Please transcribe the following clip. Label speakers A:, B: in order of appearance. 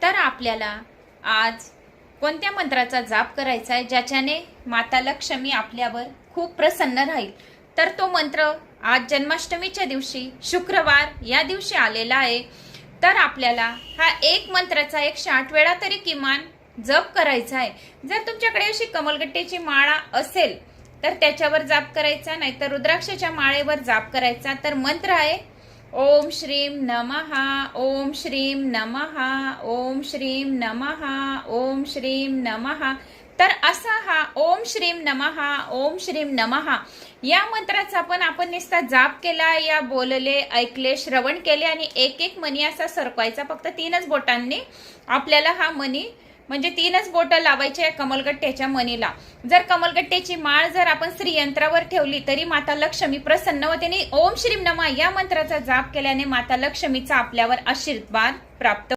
A: तर आपल्याला आज कोणत्या मंत्राचा जाप करायचा आहे ज्याच्याने माता लक्ष्मी आपल्यावर खूप प्रसन्न राहील? तर तो मंत्र आज जन्माष्टमीच्या दिवशी शुक्रवार या दिवशी आलेला आहे. तर आपल्याला हा एक मंत्राचा 108 वेळा तरी किमान जप करायचा आहे. जर तुमच्याकडे अशी कमलगट्ट्याची माळा असेल तर त्याच्यावर जाप करायचा, नाही तर रुद्राक्षाच्या माळेवर जाप करायचा. तर मंत्र आहे ओम श्रीम नमः, ओम श्रीम नमः, ओम श्रीम नमः, ओम श्रीम नमः. तर असा हा ओम श्रीम नमः, ओम श्रीम नमः या मंत्राचा पण आपण नुसता जाप केला, या बोलले, ऐकले, श्रवण केले आणि एक एक मणी असा सरकवायचा. फक्त 3च बोटांनी आपल्याला हा मणी म्हणजे 3च बोटं लावायचे या कमलगट्ट्याच्या मणीला. जर कमलगट्ट्याची माळ जर आपण श्रीयंत्रावर ठेवली तरी माता लक्ष्मी प्रसन्न होते आणि ओम श्रीम नमः या मंत्राचा जाप केल्याने माता लक्ष्मीचा आपल्यावर आशीर्वाद प्राप्त